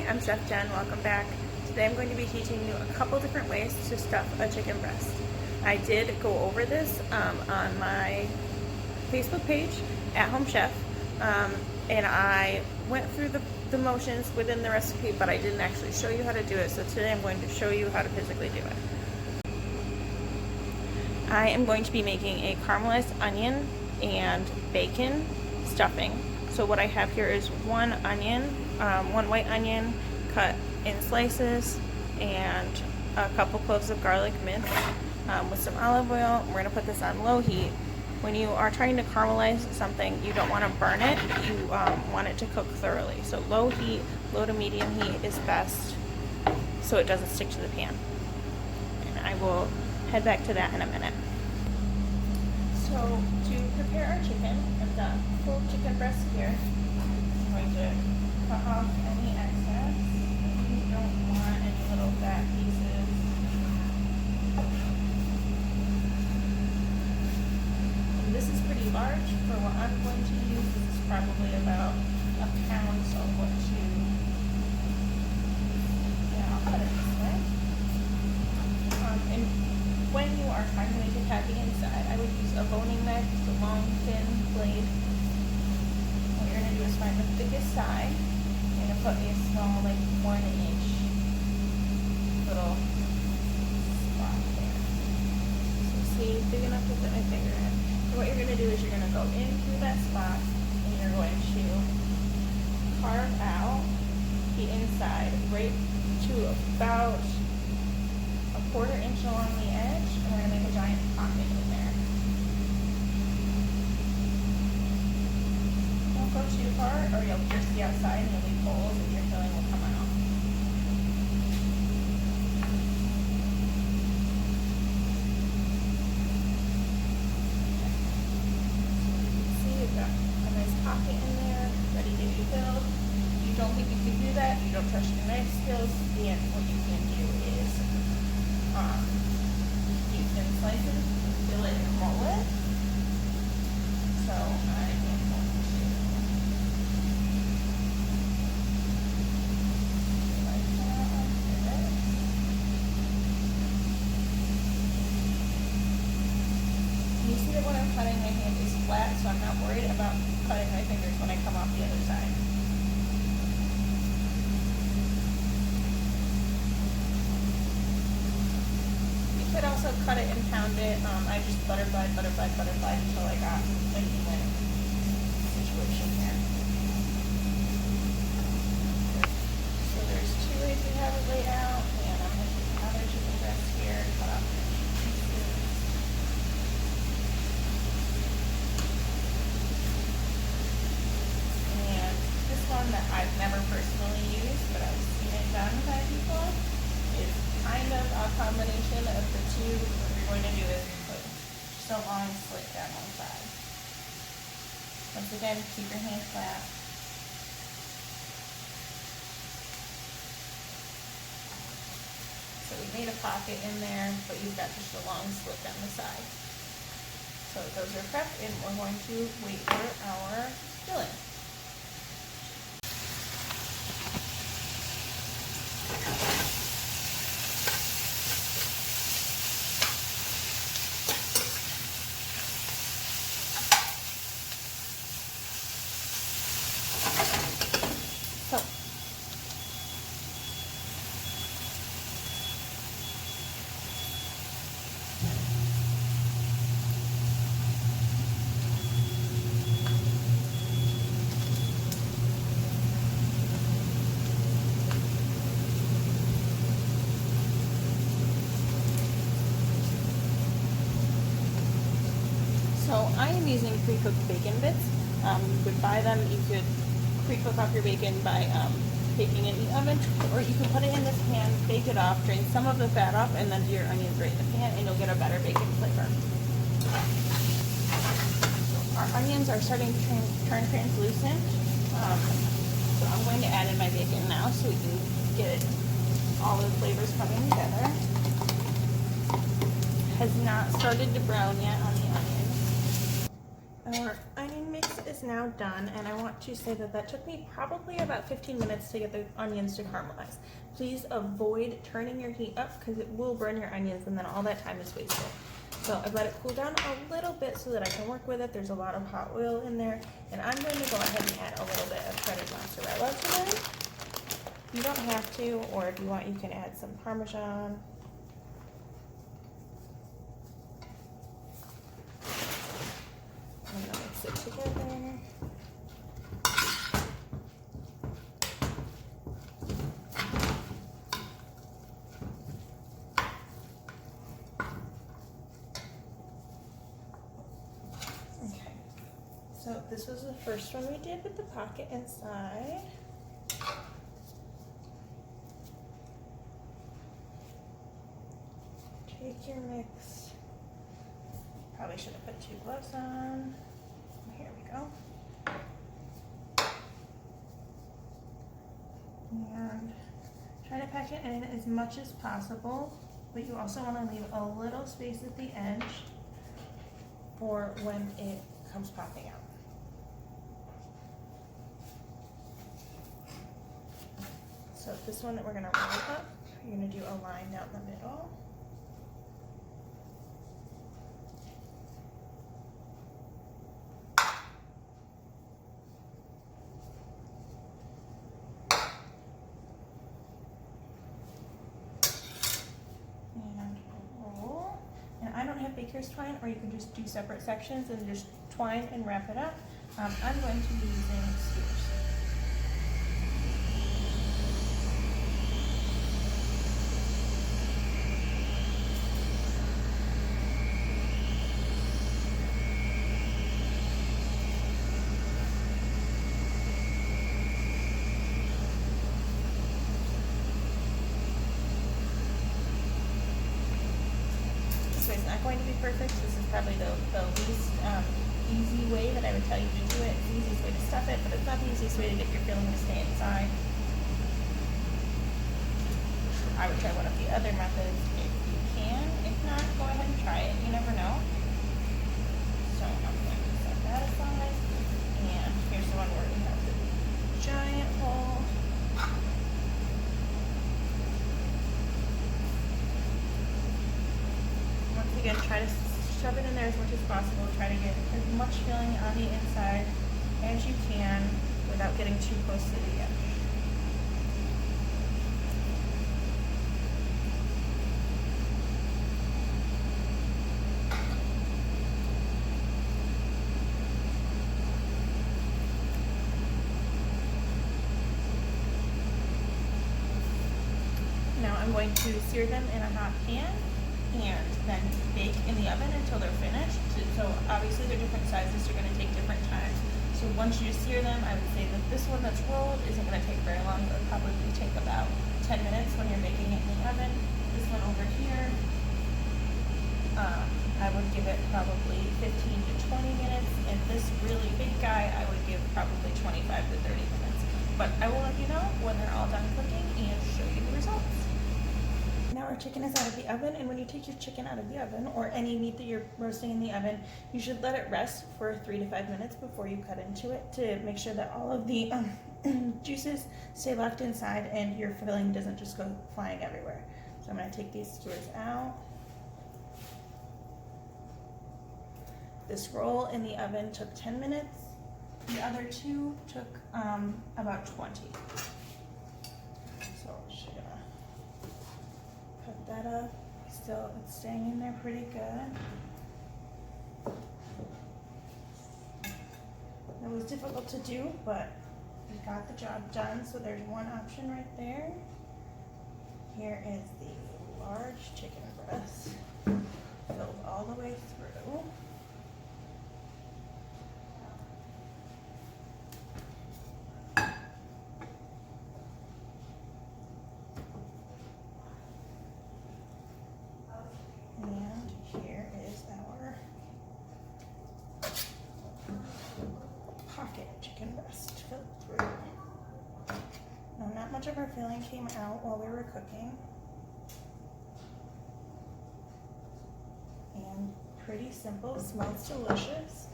Hi, I'm Chef Jen. Welcome back. Today I'm going to be teaching you a couple different ways to stuff a chicken breast. I did go over this on my Facebook page, At Home Chef, and I went through the motions within the recipe, but I didn't actually show you how to do it, so today I'm going to show you how to physically do it. I am going to be making a caramelized onion and bacon stuffing. So what I have here is one onion, one white onion cut in slices, and a couple cloves of garlic minced with some olive oil. We're going to put this on low heat. When you are trying to caramelize something, you don't want to burn it. You want it to cook thoroughly. So low heat, low to medium heat is best so it doesn't stick to the pan. And I will head back to that in a minute. So to prepare our chicken, I've got full chicken breast here. I'm going to cut off any excess. You don't want any little fat pieces. And this is pretty large for what I'm going to use. This is probably about a pound, so I'm going to, I'll cut it this way. And when you are trying to make it happy inside, I would use a boning knife, just a long, thin blade. What you're going to do is find the thickest side. You're going to put a small, like 1-inch little spot there. So see, big enough to put my finger in. So what you're going to do is you're going to go in through that spot, and you're going to carve out the inside right to about 1/4 inch along the edge, and we're going to make a giant pocket in there. Don't go too far or you'll pierce the outside and you'll leave holes and your filling will come out. See, you've got a nice pocket in there, ready to be filled. If you don't think you can do that, you don't trust your knife skills, then what you can do is use thin slices, fill it and roll it. So I am going to like that like this. You see that when I'm cutting, my hand is flat, so I'm not worried about cutting my fingers when I come off the other side. You could also cut it and pound it. I just butterflied until I got an even situation here. So there's 2 ways we have it laid out, and I'm going to take another chicken breast here, cut off the pieces. And this one that I've never personally used, but I've seen it done by people, is kind of a combination of the two. What you're going to do is put just a long slit down one side. Once again, keep your hand flat. So we made a pocket in there, but you've got just a long slit down the side. So those are prepped, and we're going to wait for our filling. So I am using pre-cooked bacon bits. You could buy them. You could pre-cook off your bacon by baking it in the oven, or you can put it in this pan, bake it off, drain some of the fat off, and then do your onions right in the pan, and you'll get a better bacon flavor. So our onions are starting to turn translucent. So I'm going to add in my bacon now so we can get all the flavors coming together. Has not started to brown yet on the onions. Our onion mix is is now done, and I want to say that took me probably about 15 minutes to get the onions to caramelize. Please avoid turning your heat up because it will burn your onions and then all that time is wasted. So I've let it cool down a little bit so that I can work with it. There's a lot of hot oil in there, and I'm going to go ahead and add a little bit of shredded mozzarella to them. You don't have to, or if you want, you can add some Parmesan. And then mix it together. Okay, so this was the first one we did with the pocket inside. Take your mix. Probably should have put 2 gloves on. Here we go. And try to pack it in as much as possible, but you also want to leave a little space at the edge for when it comes popping out. So this one that we're going to roll up, you're going to do a line down the middle. I don't have baker's twine, or you can just do separate sections and just twine and wrap it up. I'm going to be using skewers. It's not going to be perfect. This is probably the least easy way that I would tell you to do it. It's the easiest way to stuff it, but it's not the easiest way to get your filling to stay inside. I would try one of the other methods if you can. If not, go ahead and try it. You never know. So I'm going to set that aside. And here's the one where we have the giant hole. Again, try to shove it in there as much as possible. Try to get as much filling on the inside as you can without getting too close to the edge. Now I'm going to sear them in a hot pan and then bake in the oven until they're finished. So obviously they're different sizes, they're going to take different times. So once you sear them, I would say that this one that's rolled isn't going to take very long. It would probably take about 10 minutes when you're baking it in the oven. This one over here, I would give it probably 15 to 20 minutes. And this really big guy, I would give probably 25 to 30 minutes. But I will let you know when they're all done cooking and show you the results. Now our chicken is out of the oven, and when you take your chicken out of the oven, or any meat that you're roasting in the oven, you should let it rest for 3 to 5 minutes before you cut into it to make sure that all of the juices stay locked inside and your filling doesn't just go flying everywhere. So I'm going to take these skewers out. This roll in the oven took 10 minutes. The other 2 took about 20. So I'm just gonna cut that up. Still, it's staying in there pretty good. It was difficult to do, but we got the job done. So there's one option right there. Here is the large chicken breast filled all the way through. And here is our pocket chicken breast filled through. Now, not much of our filling came out while we were cooking. And pretty simple, smells delicious.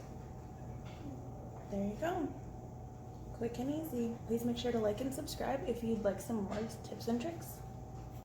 there you go. Quick and easy. Please make sure to like and subscribe if you'd like some more tips and tricks.